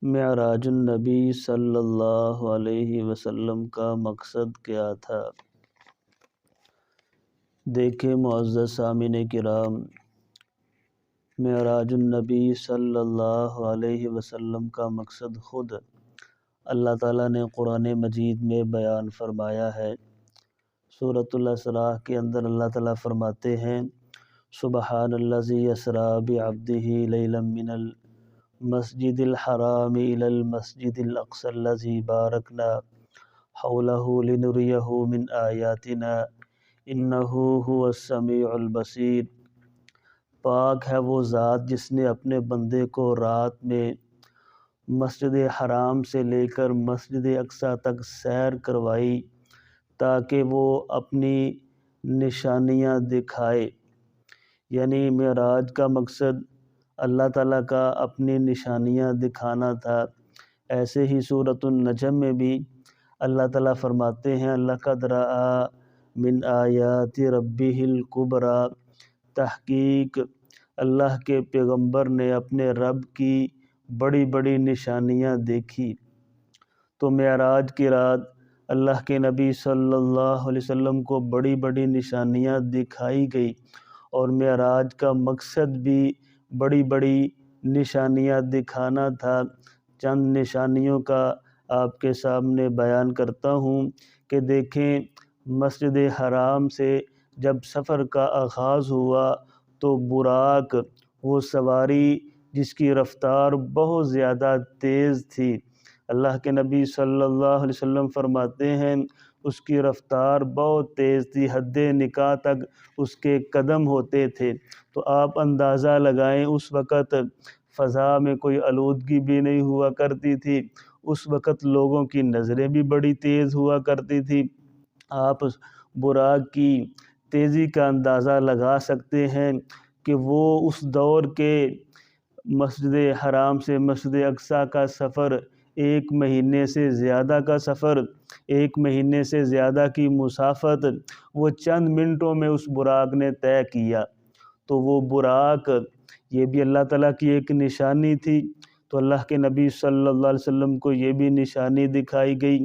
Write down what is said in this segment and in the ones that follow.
معراج النبی صلی اللہ علیہ وسلم کا مقصد کیا تھا؟ دیکھیں معزز سامعین کرام، معراج النبی صلی اللہ علیہ وسلم کا مقصد خود اللہ تعالیٰ نے قرآن مجید میں بیان فرمایا ہے۔ سورۃ الاسراء کے اندر اللہ تعالیٰ فرماتے ہیں، سبحان الذی اسریٰ بعبدہ لیلا من المسجد الحرام الی المسجد الاقصی الذی بارکنا حولہ لنریہ من آیاتنا انہ هو السمیع البصیر۔ پاک ہے وہ ذات جس نے اپنے بندے کو رات میں مسجد حرام سے لے کر مسجد اقصیٰ تک سیر کروائی تاکہ وہ اپنی نشانیاں دکھائے۔ یعنی معراج کا مقصد اللہ تعالیٰ کا اپنی نشانیاں دکھانا تھا۔ ایسے ہی سورۃ النجم میں بھی اللہ تعالیٰ فرماتے ہیں، لقد رأى من آیات ربہ الکبریٰ۔ تحقیق اللہ کے پیغمبر نے اپنے رب کی بڑی بڑی نشانیاں دیکھی۔ تو معراج کی رات اللہ کے نبی صلی اللہ علیہ وسلم کو بڑی بڑی نشانیاں دکھائی گئی، اور معراج کا مقصد بھی بڑی بڑی نشانیاں دکھانا تھا۔ چند نشانیوں کا آپ کے سامنے بیان کرتا ہوں کہ دیکھیں، مسجد حرام سے جب سفر کا آغاز ہوا تو براق، وہ سواری جس کی رفتار بہت زیادہ تیز تھی، اللہ کے نبی صلی اللہ علیہ وسلم فرماتے ہیں اس کی رفتار بہت تیز تھی، حد نکاح تک اس کے قدم ہوتے تھے۔ تو آپ اندازہ لگائیں، اس وقت فضا میں کوئی آلودگی بھی نہیں ہوا کرتی تھی، اس وقت لوگوں کی نظریں بھی بڑی تیز ہوا کرتی تھی۔ آپ براق کی تیزی کا اندازہ لگا سکتے ہیں کہ وہ اس دور کے مسجد حرام سے مسجد اقصیٰ کا سفر، ایک مہینے سے زیادہ کا سفر، ایک مہینے سے زیادہ کی مسافت وہ چند منٹوں میں اس براق نے طے کیا۔ تو وہ براق، یہ بھی اللہ تعالیٰ کی ایک نشانی تھی۔ تو اللہ کے نبی صلی اللہ علیہ وسلم کو یہ بھی نشانی دکھائی گئی،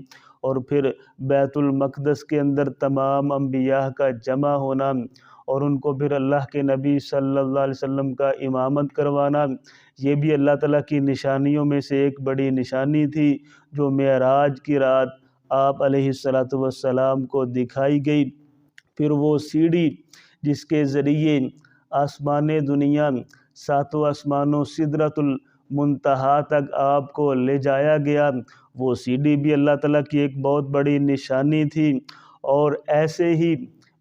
اور پھر بیت المقدس کے اندر تمام انبیاء کا جمع ہونا، اور ان کو پھر اللہ کے نبی صلی اللہ علیہ وسلم کا امامت کروانا، یہ بھی اللہ تعالیٰ کی نشانیوں میں سے ایک بڑی نشانی تھی، جو معراج کی رات آپ علیہ السلام کو دکھائی گئی۔ پھر وہ سیڑھی جس کے ذریعے آسمان دنیا، ساتوں آسمانوں سدرۃ المنتہا تک آپ کو لے جایا گیا، وہ سیڑھی بھی اللہ تعالیٰ کی ایک بہت بڑی نشانی تھی۔ اور ایسے ہی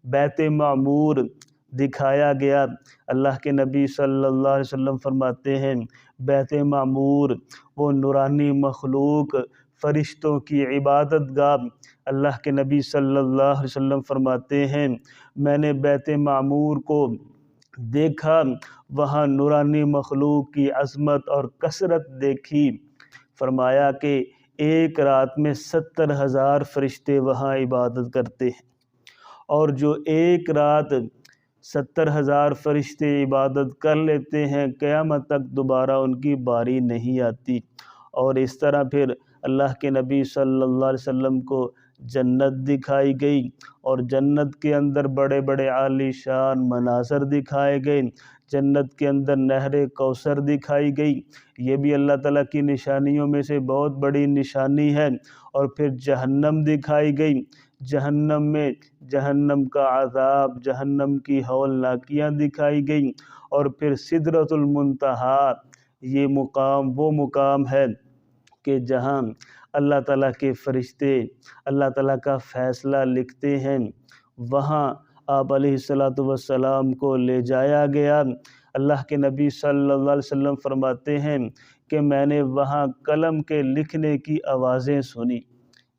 بیت معمور دکھایا گیا۔ اللہ کے نبی صلی اللہ علیہ وسلم فرماتے ہیں، بیت معمور وہ نورانی مخلوق، فرشتوں کی عبادت گاہ۔ اللہ کے نبی صلی اللہ علیہ وسلم فرماتے ہیں، میں نے بیت معمور کو دیکھا، وہاں نورانی مخلوق کی عظمت اور کثرت دیکھی۔ فرمایا کہ ایک رات میں 70,000 فرشتے وہاں عبادت کرتے ہیں، اور جو ایک رات 70,000 فرشتے عبادت کر لیتے ہیں، قیامت تک دوبارہ ان کی باری نہیں آتی۔ اور اس طرح پھر اللہ کے نبی صلی اللہ علیہ وسلم کو جنت دکھائی گئی، اور جنت کے اندر بڑے بڑے عالی شان مناظر دکھائے گئے۔ جنت کے اندر نہر کوثر دکھائی گئی، یہ بھی اللہ تعالیٰ کی نشانیوں میں سے بہت بڑی نشانی ہے۔ اور پھر جہنم دکھائی گئی، جہنم میں جہنم کا عذاب، جہنم کی ہولناکیاں دکھائی گئیں۔ اور پھر سدرۃ المنتہا، یہ مقام وہ مقام ہے کہ جہاں اللہ تعالیٰ کے فرشتے اللہ تعالیٰ کا فیصلہ لکھتے ہیں، وہاں آپ علیہ السلام کو لے جایا گیا۔ اللہ کے نبی صلی اللہ علیہ وسلم فرماتے ہیں کہ میں نے وہاں قلم کے لکھنے کی آوازیں سنی،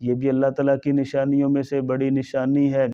یہ بھی اللہ تعالیٰ کی نشانیوں میں سے بڑی نشانی ہے۔